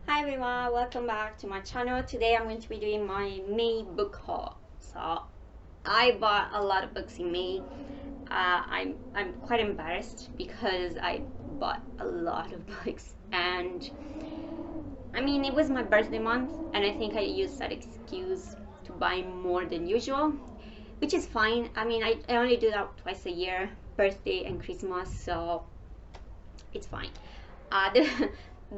Hi everyone, welcome back to my channel. Today I'm going to be doing my May book haul. So I bought a lot of books in May. I'm quite embarrassed because I bought a lot of books, and I mean it was my birthday month, and I think I used that excuse to buy more than usual, which is fine. I mean I only do that twice a year, birthday and Christmas, so it's fine.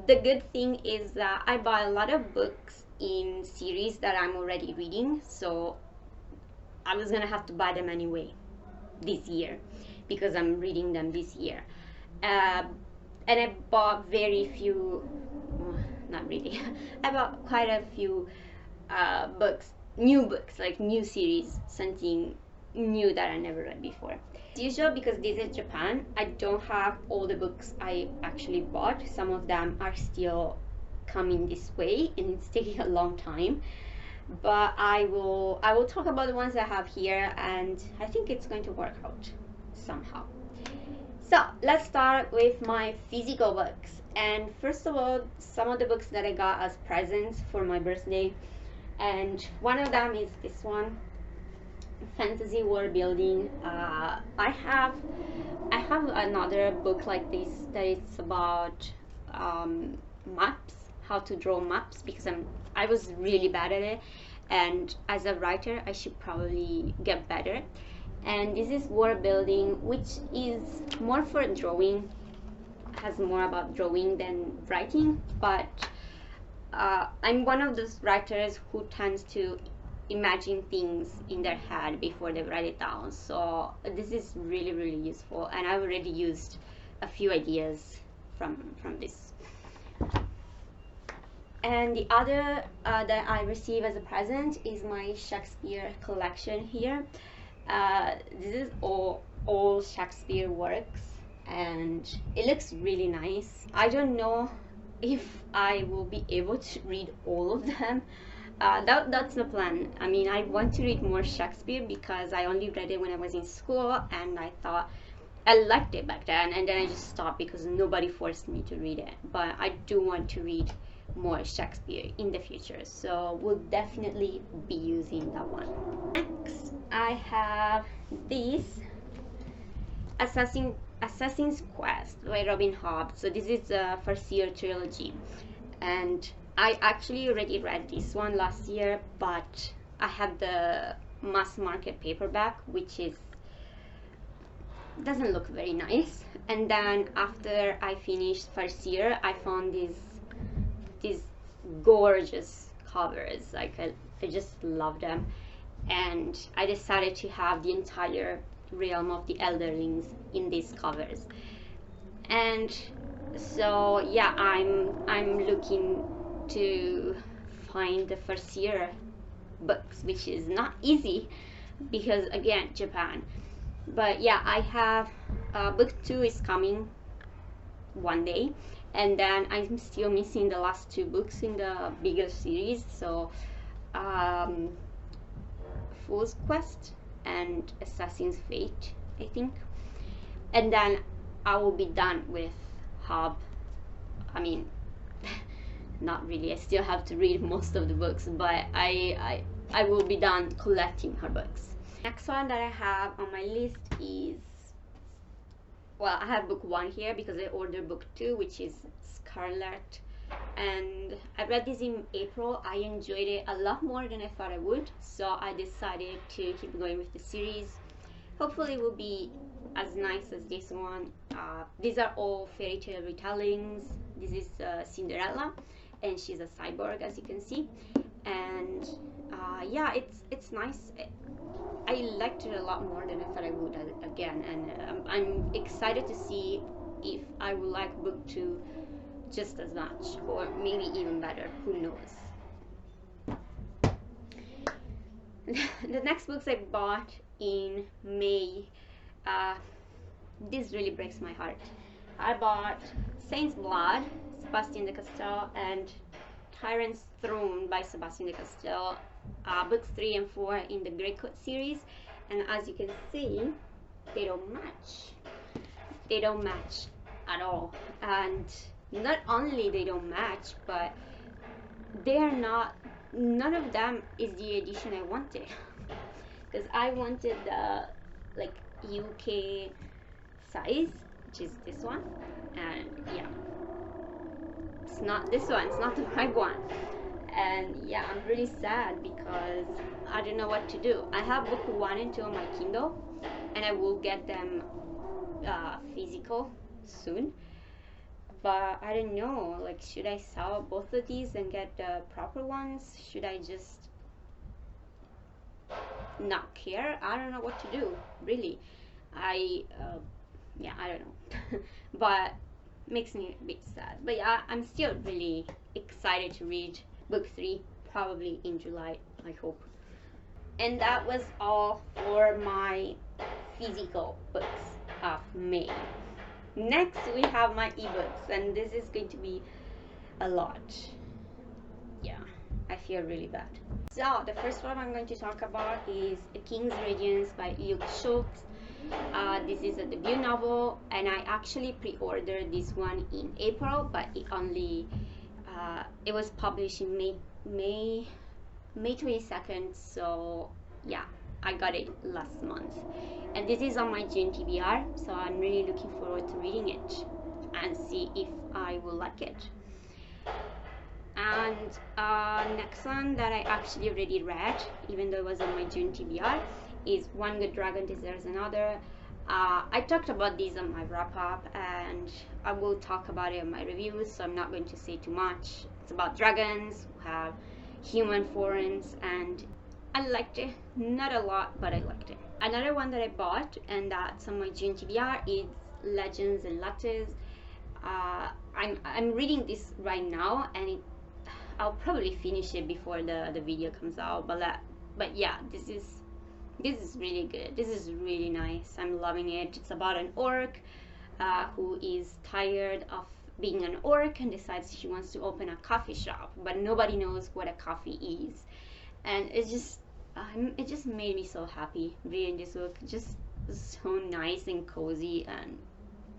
The good thing is that I buy a lot of books in series that I'm already reading, so I was gonna have to buy them anyway this year because I'm reading them this year. Uh, and I bought very few, not really, I bought quite a few books, like new series, something new that I never read before. As usual, because this is Japan, I don't have all the books I actually bought. Some of them are still coming this way and it's taking a long time, but I will talk about the ones I have here, and I think it's going to work out somehow. So let's start with my physical books. And first of all, some of the books that I got as presents for my birthday, and one of them is this one, fantasy world building. I have another book like this that is about maps, how to draw maps, because I was really bad at it, and as a writer I should probably get better. And this is world building, which is more for drawing, has more about drawing than writing, but I'm one of those writers who tends to imagine things in their head before they write it down, so this is really useful, and I've already used a few ideas from this. And the other that I received as a present is my Shakespeare collection here. This is all Shakespeare works, and it looks really nice. I don't know if I will be able to read all of them. That's the plan. I mean, I want to read more Shakespeare because I only read it when I was in school, and I thought I liked it back then, and then I just stopped because nobody forced me to read it. But I do want to read more Shakespeare in the future, so we'll definitely be using that one. Next, I have this Assassin's Quest by Robin Hobb. So this is a first year trilogy, and I actually already read this one last year, but I had the mass market paperback, which doesn't look very nice. And then after I finished first year, I found these gorgeous covers. Like I just love them, and I decided to have the entire realm of the Elderlings in these covers. And so yeah, I'm looking to find the first year books, which is not easy because again, Japan. But yeah, I have book 2 is coming one day, and then I'm still missing the last 2 books in the bigger series, so Fool's Quest and Assassin's Fate, I think, and then I will be done with Hobb. I mean, not really, I still have to read most of the books, but I will be done collecting her books. Next one that I have on my list is, well, I have book 1 here because I ordered book 2, which is Scarlett, and I read this in April. I enjoyed it a lot more than I thought I would, so I decided to keep going with the series. Hopefully it will be as nice as this one. These are all fairy tale retellings. This is Cinderella, and she's a cyborg, as you can see, and yeah, it's nice. I liked it a lot more than I thought I would again, and I'm excited to see if I will like book 2 just as much, or maybe even better, who knows. The next books I bought in May, this really breaks my heart. I bought Saint's Blood, Sebastian de Castell, and Tyrant's Throne by Sebastian de Castell, books 3 and 4 in the Grey Coat series, and as you can see, they don't match. They don't match at all, and not only they don't match, but they are not, none of them is the edition I wanted. Because I wanted the like UK size, which is this one, and yeah, it's not this one, it's not the right one. And yeah, I'm really sad because I don't know what to do. I have book 1 and 2 on my Kindle, and I will get them physical soon, but I don't know, like, should I sell both of these and get the proper ones? Should I just not care? I don't know what to do, really. Yeah, I don't know. But makes me a bit sad. But yeah, I'm still really excited to read book 3, probably in July, I hope. And that was all for my physical books of May. Next, we have my ebooks, and this is going to be a lot. Yeah, I feel really bad. So, the first one I'm going to talk about is A King's Radiance by Luke Schultz. This is a debut novel, and I actually pre-ordered this one in April, but it was published in May 22nd, so yeah, I got it last month. And this is on my June TBR, so I'm really looking forward to reading it and see if I will like it. And next one that I actually already read, even though it was on my June TBR, is One Good Dragon Deserves Another. I talked about this on my wrap up, and I will talk about it in my reviews, so I'm not going to say too much. It's about dragons who have human forms, and I liked it. Not a lot, but I liked it. Another one that I bought, and that's on my June TBR, is Legends and Lattes. I'm reading this right now, and I'll probably finish it before the video comes out. But yeah, this is really good. This is really nice. I'm loving it. It's about an orc who is tired of being an orc and decides she wants to open a coffee shop, but nobody knows what a coffee is. And it just made me so happy reading this book. Just so nice and cozy and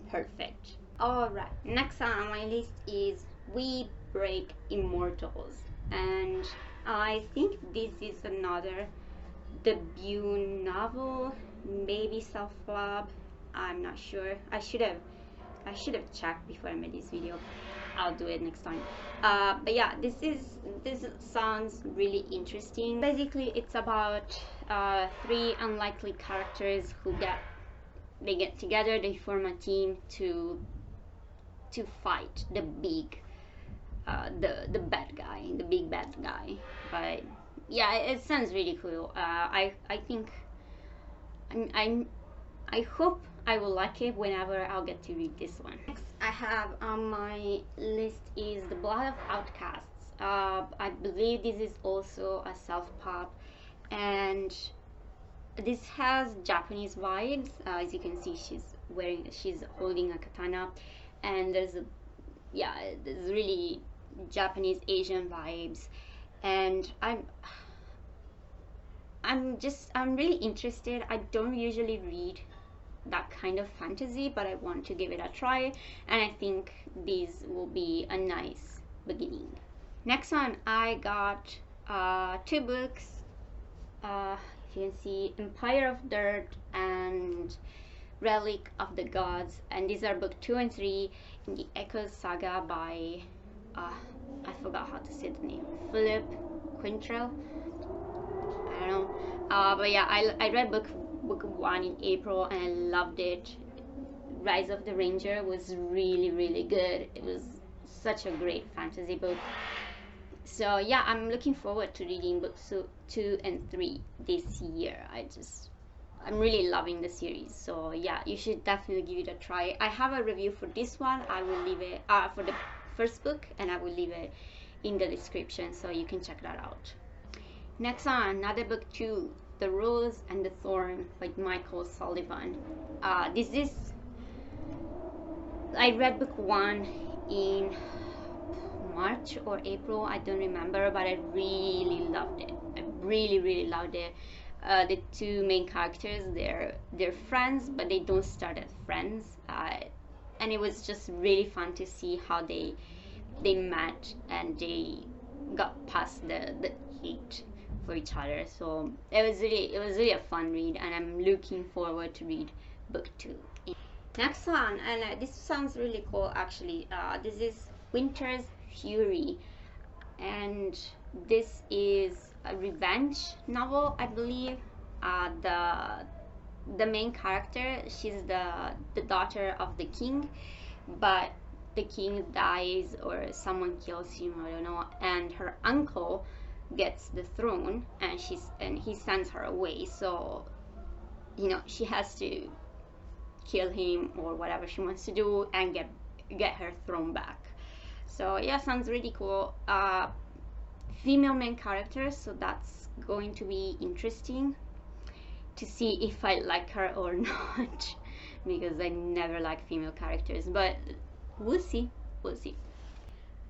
perfect. Alright, next on my list is We Break Immortals, and I think this is another debut novel, maybe self-love, I'm not sure. I should have checked before I made this video. I'll do it next time. But yeah, this sounds really interesting. Basically, it's about 3 unlikely characters who get together, they form a team to fight the big the bad guy, the big bad guy. But yeah, it sounds really cool. I think I hope I will like it whenever I'll get to read this one. Next I have on my list is The Blood of Outcasts. I believe this is also a self-pub, and this has Japanese vibes. As you can see, she's holding a katana, and there's really Japanese Asian vibes, and I'm really interested. I don't usually read that kind of fantasy, but I want to give it a try, and I think this will be a nice beginning. Next one, I got 2 books. You can see Empire of Dirt and Relic of the Gods, and these are book 2 and 3 in the Echoes saga by I forgot how to say the name, Philip Quintrell, I don't know, but yeah, I read book 1 in April and I loved it. Rise of the Ranger was really good. It was such a great fantasy book. So yeah, I'm looking forward to reading books 2 and 3 this year. I'm really loving the series, so yeah, you should definitely give it a try. I have a review for this one. I will leave it for the first book, and I will leave it in the description so you can check that out. Next on, another book 2, The Rose and the Thorn by Michael Sullivan. I read book 1 in March or April, I don't remember, but I really loved it. I really loved it. The 2 main characters, they're friends, but they don't start as friends, and it was just really fun to see how they met, and they got past the hate for each other. So it was really a fun read, and I'm looking forward to read book 2. Next one, and this sounds really cool actually. This is Winter's Fury, and this is a revenge novel, I believe. The main character, she's the daughter of the king, but the king dies or someone kills him, I don't know, and her uncle gets the throne, and he sends her away. So she has to kill him or whatever she wants to do and get her throne back. So yeah, sounds really cool. Female main character, so that's going to be interesting to see if I like her or not, because I never like female characters, but we'll see.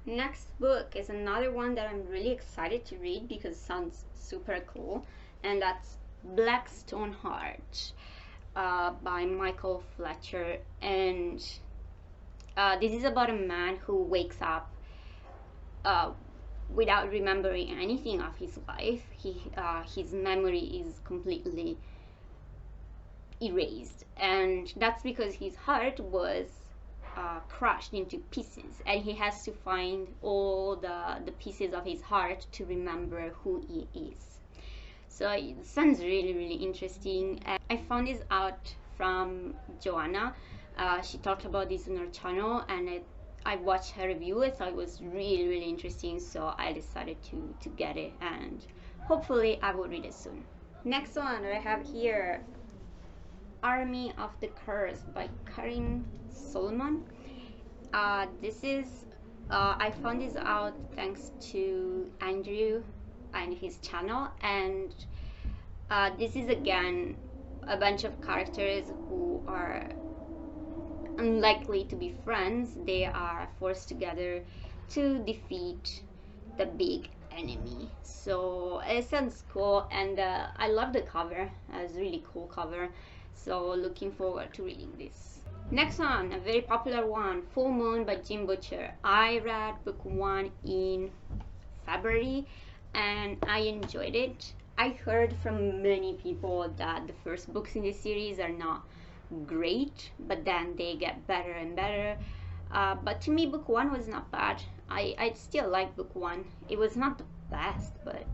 Next book is another one that I'm really excited to read because it sounds super cool, and that's Black Stoneheart by Michael Fletcher. And this is about a man who wakes up without remembering anything of his life. His memory is completely erased, and that's because his heart was crushed into pieces, and he has to find all the pieces of his heart to remember who he is. So it sounds really interesting. I found this out from Joanna. She talked about this on her channel, and I watched her review. I thought it was really interesting, so I decided to get it, and hopefully I will read it soon. Next one I have here, Army of the Curse by Karim Solomon. This is I found this out thanks to Andrew and his channel, and this is again a bunch of characters who are unlikely to be friends. They are forced together to defeat the big enemy. So it sounds cool, and I love the cover. It's a really cool cover, so looking forward to reading this. Next one, a very popular one, Full Moon by Jim Butcher. I read book 1 in February and I enjoyed it. I heard from many people that the first books in this series are not great, but then they get better and better. But to me, book 1 was not bad. I still like book 1. It was not the best, but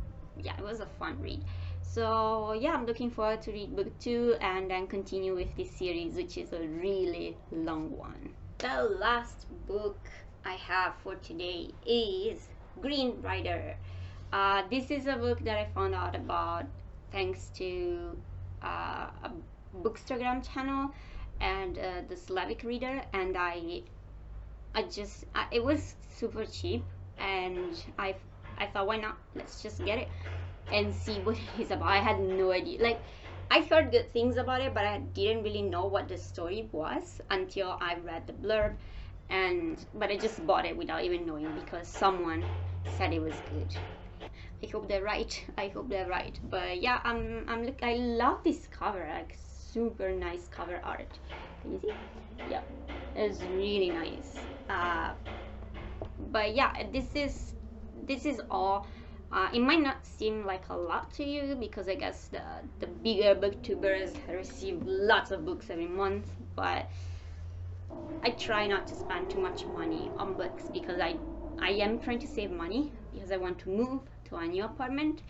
yeah, it was a fun read. So yeah, I'm looking forward to read book 2 and then continue with this series, which is a really long one. The last book I have for today is Green Rider. This is a book that I found out about thanks to a Bookstagram channel and the Slavic reader, and it was super cheap, and I thought, why not, let's just get it and see what it's about. I had no idea. Like, I heard good things about it, but I didn't really know what the story was until I read the blurb, but I just bought it without even knowing because someone said it was good. I hope they're right. But yeah, I love this cover, like super nice cover art. Can you see? Yeah, it's really nice. But yeah, this is all. It might not seem like a lot to you because I guess the bigger booktubers receive lots of books every month, but I try not to spend too much money on books because I am trying to save money because I want to move to a new apartment.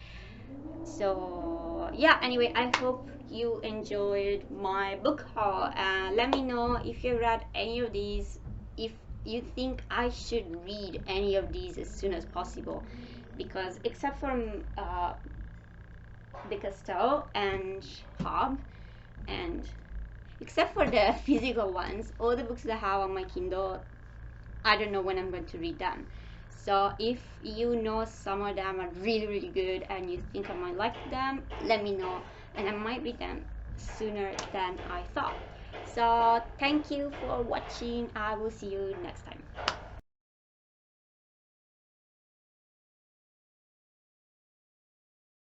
So yeah, anyway, I hope you enjoyed my book haul. Let me know if you read any of these, if you think I should read any of these as soon as possible, because except from the Castell and Hob, and except for the physical ones, all the books that I have on my Kindle, I don't know when I'm going to read them. So if you know some of them are really good and you think I might like them, let me know, and I might read them sooner than I thought. So thank you for watching. I will see you next time.